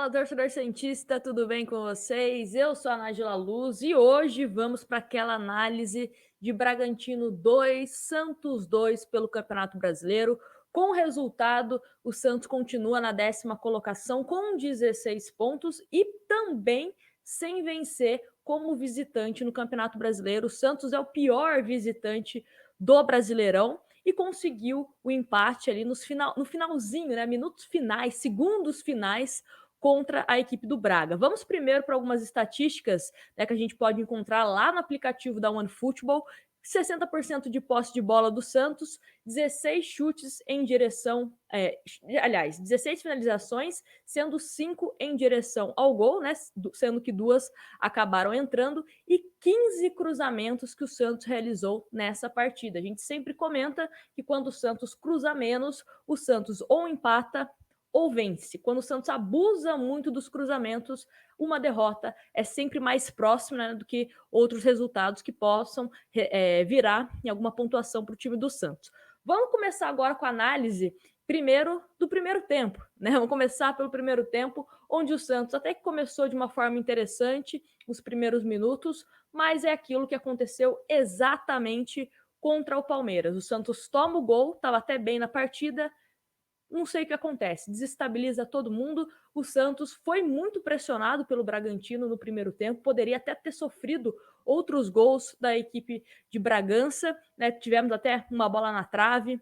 Fala, torcedor santista, tudo bem com vocês? Eu sou a Nájila Luz e hoje vamos para aquela análise de Bragantino 2, Santos 2 pelo Campeonato Brasileiro. Com o resultado, o Santos continua na 10ª colocação com 16 pontos e também sem vencer como visitante no Campeonato Brasileiro. O Santos é o pior visitante do Brasileirão e conseguiu o empate ali no finalzinho, né? Minutos finais, segundos finais, contra a equipe do Braga. Vamos primeiro para algumas estatísticas, né, que a gente pode encontrar lá no aplicativo da OneFootball. 60% de posse de bola do Santos, 16 chutes em direção, 16 finalizações, sendo 5 em direção ao gol, né, sendo que 2 acabaram entrando, e 15 cruzamentos que o Santos realizou nessa partida. A gente sempre comenta que quando o Santos cruza menos, o Santos ou empata ou vence. Quando o Santos abusa muito dos cruzamentos, uma derrota é sempre mais próxima, né, do que outros resultados que possam virar em alguma pontuação para o time do Santos. Vamos começar agora com a análise primeiro do primeiro tempo, né? Vamos começar pelo primeiro tempo, onde o Santos até que começou de uma forma interessante os primeiros minutos, mas é aquilo que aconteceu exatamente contra o Palmeiras. O Santos toma o gol, estava até bem na partida, não sei o que acontece, desestabiliza todo mundo. O Santos foi muito pressionado pelo Bragantino no primeiro tempo, poderia até ter sofrido outros gols da equipe de Bragança, né? Tivemos até uma bola na trave,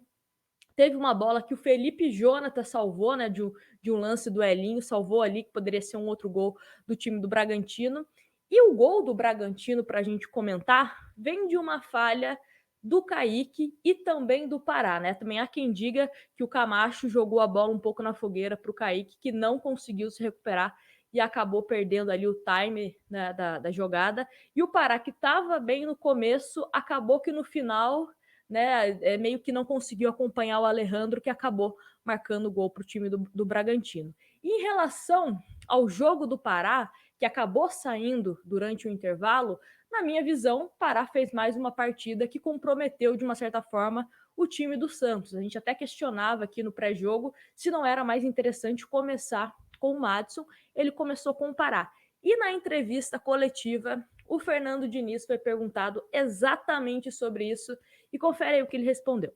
teve uma bola que o Felipe Jonathan salvou, né, de um lance do Elinho, salvou ali, que poderia ser um outro gol do time do Bragantino. E o gol do Bragantino, para a gente comentar, vem de uma falha do Kaique e também do Pará, né? Também há quem diga que o Camacho jogou a bola um pouco na fogueira para o Kaique, que não conseguiu se recuperar e acabou perdendo ali o time, né, da jogada. E o Pará, que estava bem no começo, acabou que no final, né, meio que não conseguiu acompanhar o Alejandro, que acabou marcando o gol para o time do Bragantino. E em relação ao jogo do Pará, que acabou saindo durante o intervalo, na minha visão, o Pará fez mais uma partida que comprometeu, de uma certa forma, o time do Santos. A gente até questionava aqui no pré-jogo se não era mais interessante começar com o Madison. Ele começou com o Pará. E na entrevista coletiva, o Fernando Diniz foi perguntado exatamente sobre isso e confere aí o que ele respondeu.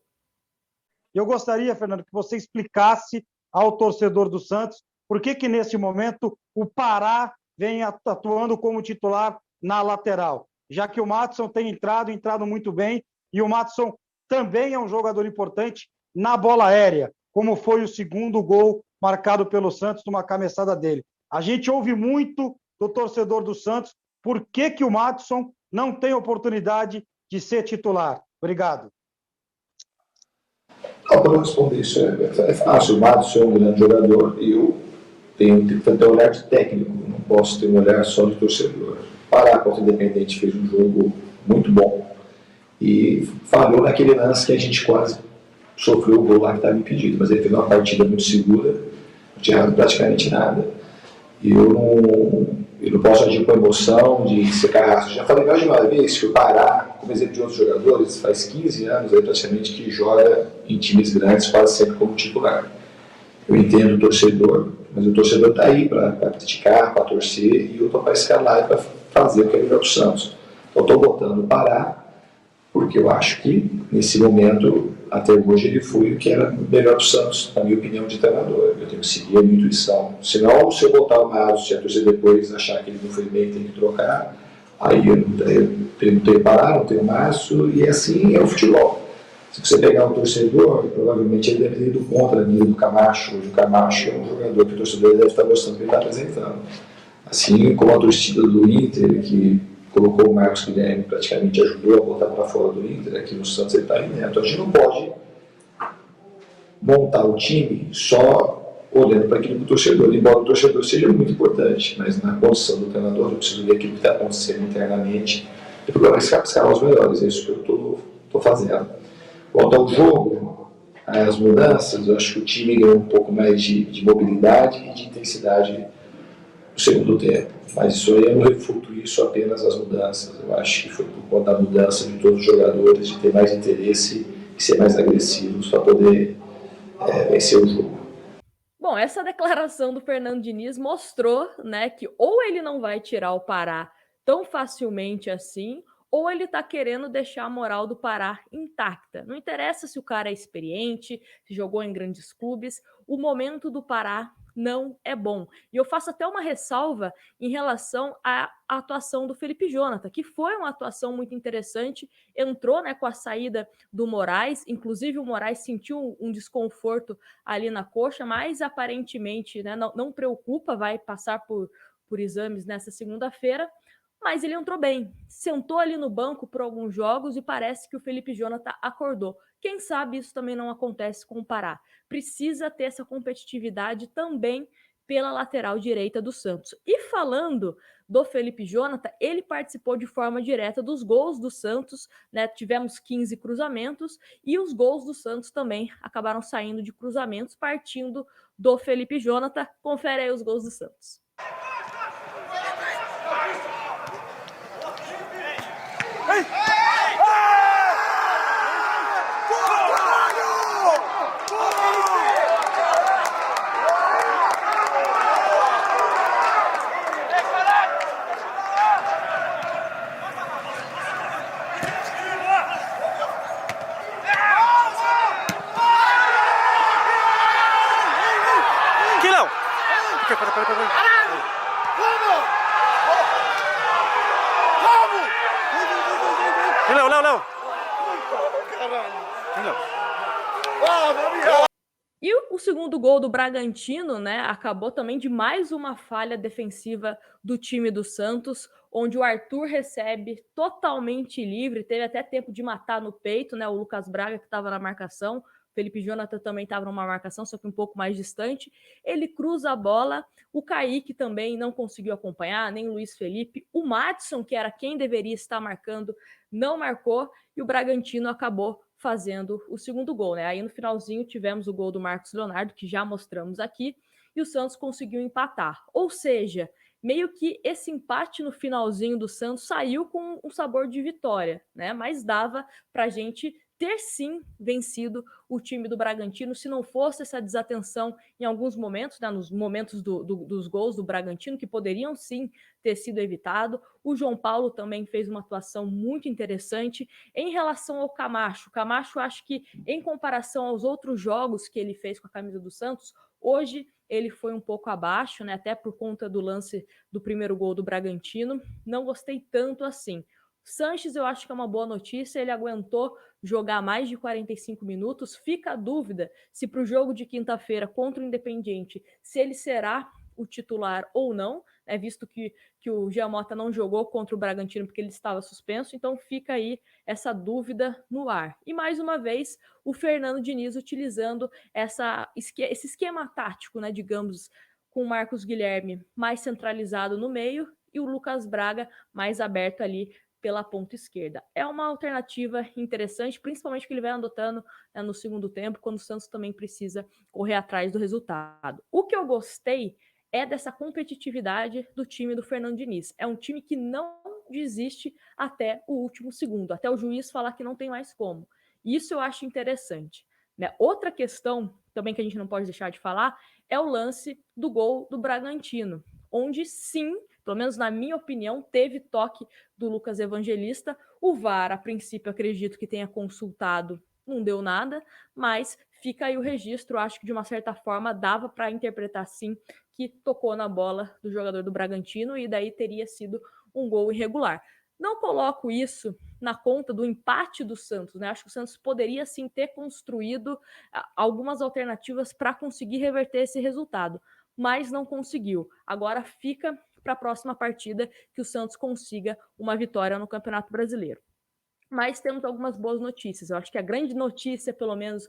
Eu gostaria, Fernando, que você explicasse ao torcedor do Santos por que neste momento o Pará vem atuando como titular na lateral, já que o Madison tem entrado muito bem, e o Madison também é um jogador importante na bola aérea, como foi o segundo gol marcado pelo Santos numa cabeçada dele. A gente ouve muito do torcedor do Santos por que o Madison não tem oportunidade de ser titular. Obrigado. Para responder isso é fácil. O Madison é um grande jogador e eu tenho que ter um olhar de técnico, não posso ter um olhar só de torcedor. Pará contra o Independente fez um jogo muito bom e falhou naquele lance que a gente quase sofreu o gol lá que estava impedido, mas ele fez uma partida muito segura, não tinha errado praticamente nada. E eu não posso agir com emoção de ser carrasco. Já falei mais de uma vez que o Pará, como exemplo de outros jogadores, faz 15 anos aí, praticamente, que joga em times grandes, quase sempre como titular. Eu entendo o torcedor, mas o torcedor está aí para criticar, para torcer, e eu estou para escalar e para fazer o que é melhor para o Santos. Então, estou botando o Pará, porque eu acho que, nesse momento, até hoje, ele foi o que era melhor para o Santos, na minha opinião de treinador. Eu tenho que seguir a minha intuição. Senão, se eu botar o Madison, se a torcida depois achar que ele não foi bem, tem que trocar, aí eu não tenho Pará, não tenho Márcio, e assim é o futebol. Se você pegar um torcedor, provavelmente ele deve ter ido contra a linha do Camacho. O Camacho é um jogador que o torcedor deve estar gostando do que ele está apresentando. Assim como a torcida do Inter, que colocou o Marcos Guilherme, praticamente ajudou a botar para fora do Inter, aqui no Santos ele está aí dentro. A gente não pode montar o time só olhando para aquilo do torcedor, embora o torcedor seja muito importante, mas na condição do treinador eu preciso ver aquilo que está acontecendo internamente e procurar escalar os melhores. É isso que eu estou fazendo. Quanto ao jogo, as mudanças, eu acho que o time ganhou um pouco mais de mobilidade e de intensidade no segundo tempo. Mas isso aí eu não refuto isso apenas as mudanças. Eu acho que foi por conta da mudança de todos os jogadores, de ter mais interesse e ser mais agressivos para poder vencer o jogo. Bom, essa declaração do Fernando Diniz mostrou, né, que ou ele não vai tirar o Pará tão facilmente assim, ou ele tá querendo deixar a moral do Pará intacta. Não interessa se o cara é experiente, se jogou em grandes clubes, o momento do Pará não é bom. E eu faço até uma ressalva em relação à atuação do Felipe Jonathan, que foi uma atuação muito interessante, entrou, né, com a saída do Moraes, inclusive o Moraes sentiu um desconforto ali na coxa, mas aparentemente, né, não preocupa, vai passar por exames nessa segunda-feira, mas ele entrou bem, sentou ali no banco por alguns jogos e parece que o Felipe Jonathan acordou. Quem sabe isso também não acontece com o Pará. Precisa ter essa competitividade também pela lateral direita do Santos. E falando do Felipe Jonathan, ele participou de forma direta dos gols do Santos, né? Tivemos 15 cruzamentos e os gols do Santos também acabaram saindo de cruzamentos, partindo do Felipe Jonathan. Confere aí os gols do Santos. E o segundo gol do Bragantino, né, acabou também de mais uma falha defensiva do time do Santos, onde o Arthur recebe totalmente livre, teve até tempo de matar no peito, né, o Lucas Braga que estava na marcação, o Felipe Jonathan também estava numa marcação, só que um pouco mais distante, ele cruza a bola, o Kaique também não conseguiu acompanhar, nem o Luiz Felipe, o Madison, que era quem deveria estar marcando, não marcou, e o Bragantino acabou fazendo o segundo gol, né? Aí no finalzinho tivemos o gol do Marcos Leonardo, que já mostramos aqui, e o Santos conseguiu empatar. Ou seja, meio que esse empate no finalzinho do Santos saiu com um sabor de vitória, né? Mas dava pra gente ter sim vencido o time do Bragantino, se não fosse essa desatenção em alguns momentos, né, nos momentos dos gols do Bragantino, que poderiam sim ter sido evitado. O João Paulo também fez uma atuação muito interessante. Em relação ao Camacho, acho que em comparação aos outros jogos que ele fez com a camisa do Santos, hoje ele foi um pouco abaixo, né, até por conta do lance do primeiro gol do Bragantino. Não gostei tanto assim. Sanches, eu acho que é uma boa notícia, ele aguentou jogar mais de 45 minutos. Fica a dúvida se para o jogo de quinta-feira contra o Independiente, se ele será o titular ou não, né, visto que o Giamota não jogou contra o Bragantino porque ele estava suspenso, então fica aí essa dúvida no ar. E mais uma vez, o Fernando Diniz utilizando esse esquema tático, né, digamos, com o Marcos Guilherme mais centralizado no meio e o Lucas Braga mais aberto ali pela ponta esquerda. É uma alternativa interessante, principalmente que ele vai adotando, né, no segundo tempo, quando o Santos também precisa correr atrás do resultado. O que eu gostei é dessa competitividade do time do Fernando Diniz. É um time que não desiste até o último segundo, até o juiz falar que não tem mais como. Isso eu acho interessante, né? Outra questão também que a gente não pode deixar de falar é o lance do gol do Bragantino, onde sim, pelo menos na minha opinião, teve toque do Lucas Evangelista. O VAR, a princípio, acredito que tenha consultado, não deu nada, mas fica aí o registro. Acho que de uma certa forma dava para interpretar sim que tocou na bola do jogador do Bragantino e daí teria sido um gol irregular. Não coloco isso na conta do empate do Santos, né? Acho que o Santos poderia sim ter construído algumas alternativas para conseguir reverter esse resultado, mas não conseguiu. Agora fica para a próxima partida que o Santos consiga uma vitória no Campeonato Brasileiro. Mas temos algumas boas notícias. Eu acho que a grande notícia, pelo menos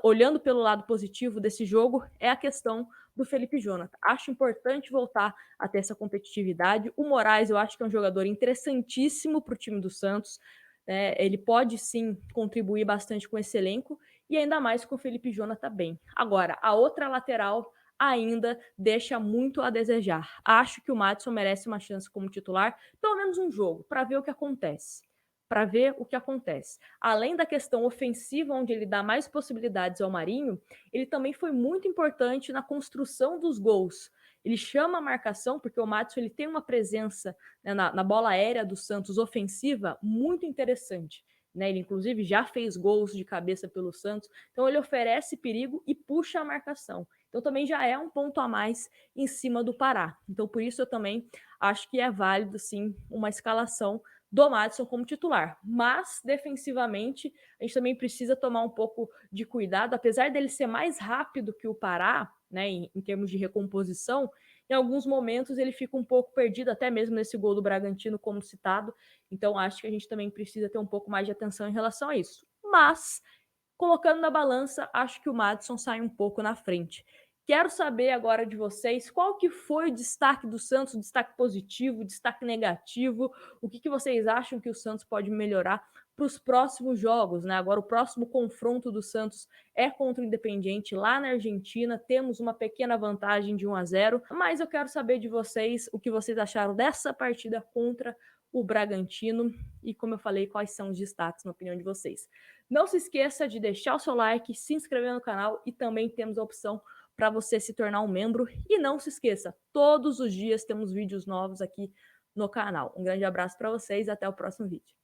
olhando pelo lado positivo desse jogo, é a questão do Felipe Jonathan. Acho importante voltar a ter essa competitividade. O Moraes, eu acho que é um jogador interessantíssimo para o time do Santos. Ele pode sim contribuir bastante com esse elenco e ainda mais com o Felipe Jonathan bem. Agora, a outra lateral ainda deixa muito a desejar. Acho que o Madison merece uma chance como titular, pelo menos um jogo, para ver o que acontece. para ver o que acontece. Além da questão ofensiva, onde ele dá mais possibilidades ao Marinho, ele também foi muito importante na construção dos gols. Ele chama a marcação, porque o Maddison ele tem uma presença, né, na bola aérea do Santos ofensiva muito interessante. Né? Ele, inclusive, já fez gols de cabeça pelo Santos. Então, ele oferece perigo e puxa a marcação. Então, também já é um ponto a mais em cima do Pará. Então, por isso, eu também acho que é válido, sim, uma escalação do Maddison como titular. Mas, defensivamente, a gente também precisa tomar um pouco de cuidado. Apesar dele ser mais rápido que o Pará, né, em termos de recomposição, em alguns momentos ele fica um pouco perdido, até mesmo nesse gol do Bragantino, como citado. Então, acho que a gente também precisa ter um pouco mais de atenção em relação a isso. Mas, colocando na balança, acho que o Maddison sai um pouco na frente. Quero saber agora de vocês qual que foi o destaque do Santos, o destaque positivo, o destaque negativo, o que vocês acham que o Santos pode melhorar para os próximos jogos, né? Agora o próximo confronto do Santos é contra o Independiente lá na Argentina, temos uma pequena vantagem de 1-0, mas eu quero saber de vocês o que vocês acharam dessa partida contra o Bragantino e, como eu falei, quais são os destaques na opinião de vocês. Não se esqueça de deixar o seu like, se inscrever no canal e também temos a opção para você se tornar um membro. E não se esqueça, todos os dias temos vídeos novos aqui no canal. Um grande abraço para vocês e até o próximo vídeo.